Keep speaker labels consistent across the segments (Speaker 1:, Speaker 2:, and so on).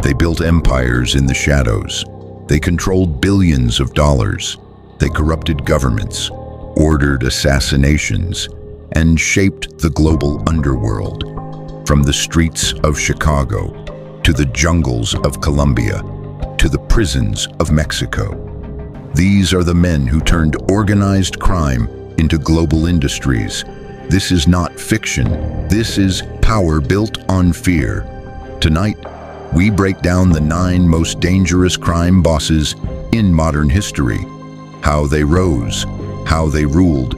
Speaker 1: They built empires in the shadows. They controlled billions of dollars. They corrupted governments, ordered assassinations, and shaped the global underworld. From the streets of Chicago, to the jungles of Colombia, to the prisons of Mexico. These are the men who turned organized crime into global industries. This is not fiction. This is power built on fear. Tonight, we break down the 9 most dangerous crime bosses in modern history, how they rose, how they ruled,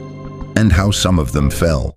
Speaker 1: and how some of them fell.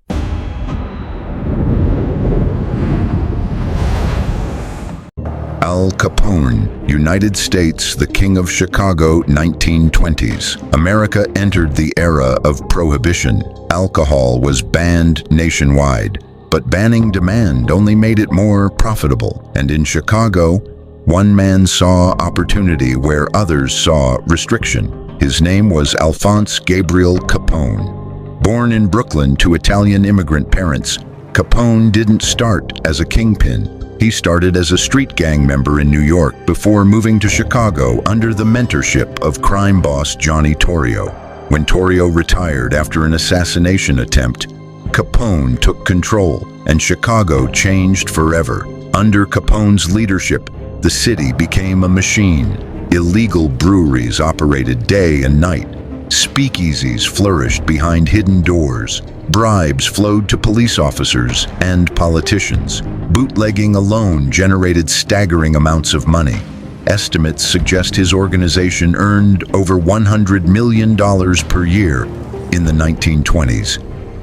Speaker 1: Al Capone, United States, the King of Chicago, 1920s. America entered the era of Prohibition. Alcohol was banned nationwide, but banning demand only made it more profitable. And in Chicago, one man saw opportunity where others saw restriction. His name was Alphonse Gabriel Capone. Born in Brooklyn to Italian immigrant parents, Capone didn't start as a kingpin. He started as a street gang member in New York before moving to Chicago under the mentorship of crime boss Johnny Torrio. When Torrio retired after an assassination attempt, Capone took control, and Chicago changed forever. Under Capone's leadership, the city became a machine. Illegal breweries operated day and night. Speakeasies flourished behind hidden doors. Bribes flowed to police officers and politicians. Bootlegging alone generated staggering amounts of money. Estimates suggest his organization earned over $100 million per year in the 1920s,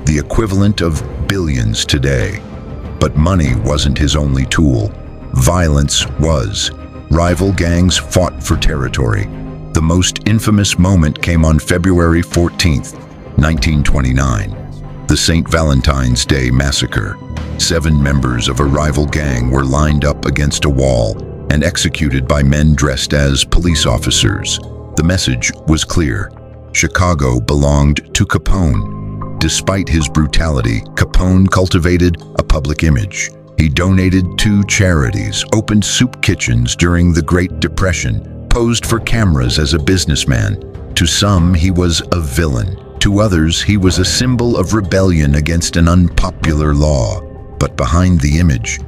Speaker 1: the equivalent of billions today. But money wasn't his only tool. Violence was. Rival gangs fought for territory. The most infamous moment came on February 14th, 1929. The St. Valentine's Day Massacre. 7 members of a rival gang were lined up against a wall and executed by men dressed as police officers. The message was clear. Chicago belonged to Capone. Despite his brutality, Capone cultivated a public image. He donated to charities, opened soup kitchens during the Great Depression, posed for cameras as a businessman. To some, he was a villain. To others, he was a symbol of rebellion against an unpopular law. But behind the image,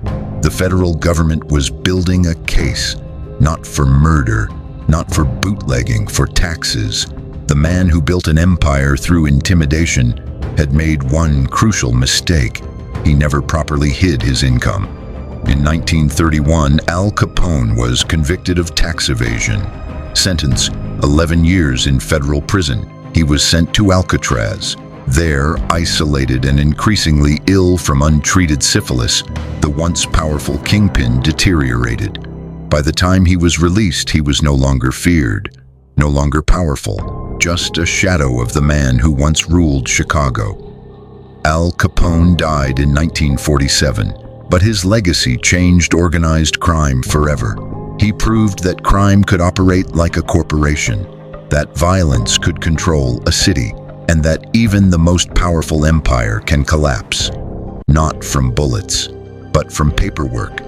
Speaker 1: the federal government was building a case, not for murder, not for bootlegging, for taxes. The man who built an empire through intimidation had made one crucial mistake. He never properly hid his income. In 1931, Al Capone was convicted of tax evasion. Sentence, 11 years in federal prison. He was sent to Alcatraz. There, isolated and increasingly ill from untreated syphilis, the once powerful kingpin deteriorated. By the time he was released, he was no longer feared, no longer powerful, just a shadow of the man who once ruled Chicago. Al Capone died in 1947, but his legacy changed organized crime forever. He proved that crime could operate like a corporation, that violence could control a city, and that even the most powerful empire can collapse, not from bullets, but from paperwork.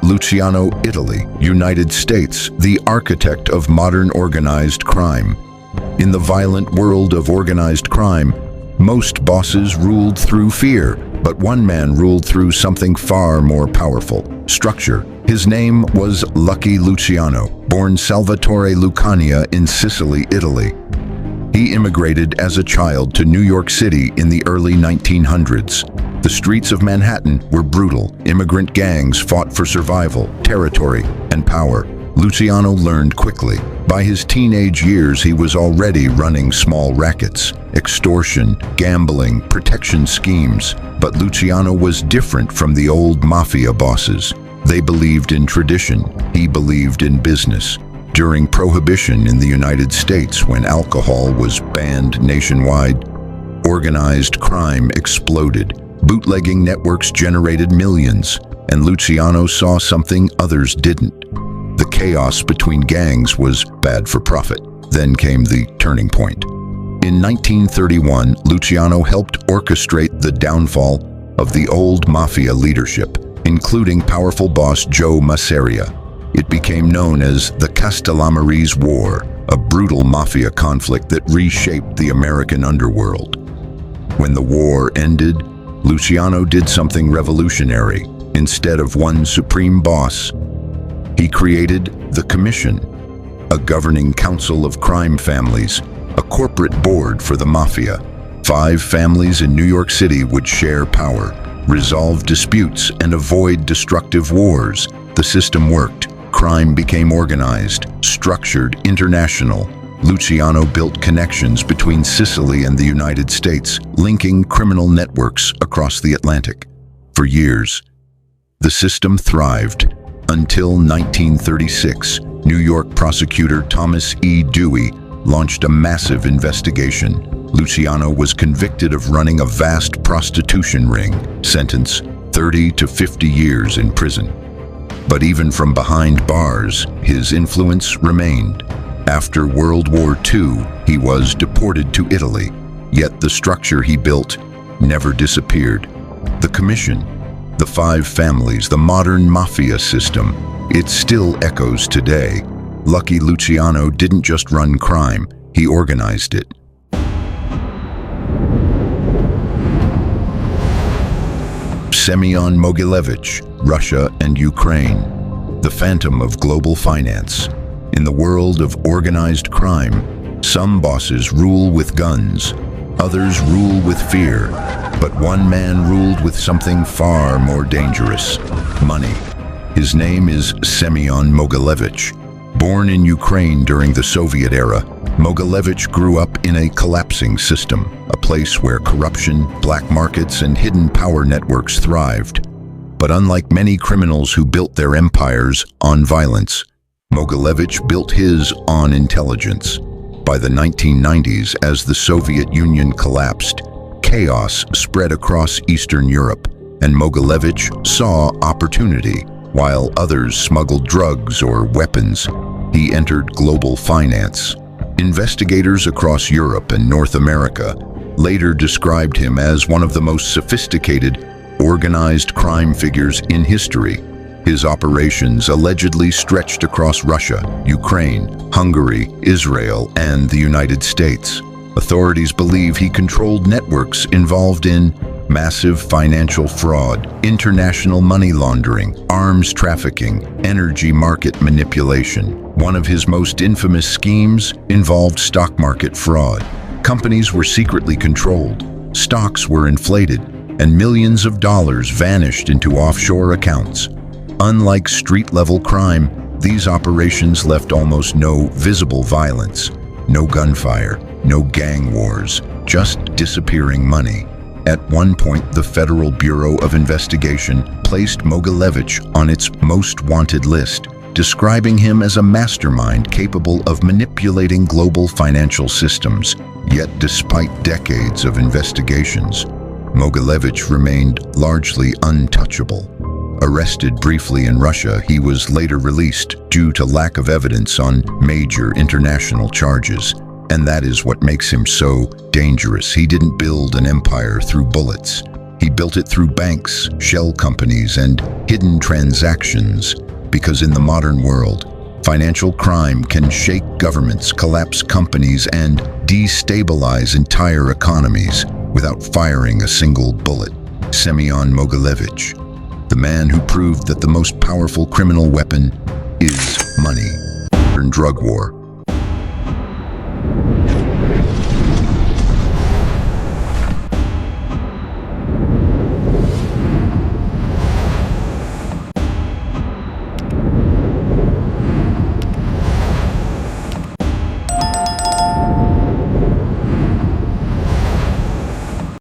Speaker 1: Luciano, Italy, United States, the architect of modern organized crime. In the violent world of organized crime, most bosses ruled through fear, but one man ruled through something far more powerful: structure. His name was Lucky Luciano, born Salvatore Lucania in Sicily, Italy. He immigrated as a child to New York City in the early 1900s. The streets of Manhattan were brutal. Immigrant gangs fought for survival, territory, and power. Luciano learned quickly. By his teenage years, he was already running small rackets, extortion, gambling, protection schemes. But Luciano was different from the old Mafia bosses. They believed in tradition. He believed in business. During Prohibition in the United States, when alcohol was banned nationwide, organized crime exploded. Bootlegging networks generated millions, and Luciano saw something others didn't. The chaos between gangs was bad for profit. Then came the turning point. In 1931, Luciano helped orchestrate the downfall of the old Mafia leadership, including powerful boss Joe Masseria. It became known as the Castellamarese War, a brutal mafia conflict that reshaped the American underworld. When the war ended, Luciano did something revolutionary. Instead of one supreme boss, he created the Commission, a governing council of crime families, a corporate board for the Mafia. 5 families in New York City would share power, resolve disputes, and avoid destructive wars. The system worked. Crime became organized, structured, international. Luciano built connections between Sicily and the United States, linking criminal networks across the Atlantic. For years, the system thrived until 1936. New York prosecutor Thomas E. Dewey launched a massive investigation. Luciano was convicted of running a vast prostitution ring, sentence 30 to 50 years in prison. But even from behind bars, his influence remained. After World War II, he was deported to Italy, yet the structure he built never disappeared. The Commission, the 5 families, the modern Mafia system, it still echoes today. Lucky Luciano didn't just run crime, he organized it. Semyon Mogilevich, Russia and Ukraine, the phantom of global finance. In the world of organized crime, some bosses rule with guns, others rule with fear, but one man ruled with something far more dangerous: money. His name is Semyon Mogilevich. Born in Ukraine during the Soviet era, Mogilevich grew up in a collapsing system, a place where corruption, black markets, and hidden power networks thrived. But unlike many criminals who built their empires on violence, Mogilevich built his on intelligence. By the 1990s, as the Soviet Union collapsed, chaos spread across Eastern Europe, and Mogilevich saw opportunity. While others smuggled drugs or weapons, he entered global finance. Investigators across Europe and North America later described him as one of the most sophisticated, organized crime figures in history. His operations allegedly stretched across Russia, Ukraine, Hungary, Israel, and the United States. Authorities believe he controlled networks involved in massive financial fraud, international money laundering, arms trafficking, energy market manipulation. One of his most infamous schemes involved stock market fraud. Companies were secretly controlled, stocks were inflated, and millions of dollars vanished into offshore accounts. Unlike street-level crime, these operations left almost no visible violence, no gunfire, no gang wars, just disappearing money. At one point, the Federal Bureau of Investigation placed Mogilevich on its most wanted list, describing him as a mastermind capable of manipulating global financial systems. Yet, despite decades of investigations, Mogilevich remained largely untouchable. Arrested briefly in Russia, he was later released due to lack of evidence on major international charges. And that is what makes him so dangerous. He didn't build an empire through bullets. He built it through banks, shell companies, and hidden transactions. Because in the modern world, financial crime can shake governments, collapse companies, and destabilize entire economies without firing a single bullet. Semyon Mogilevich, the man who proved that the most powerful criminal weapon is money. Drug war.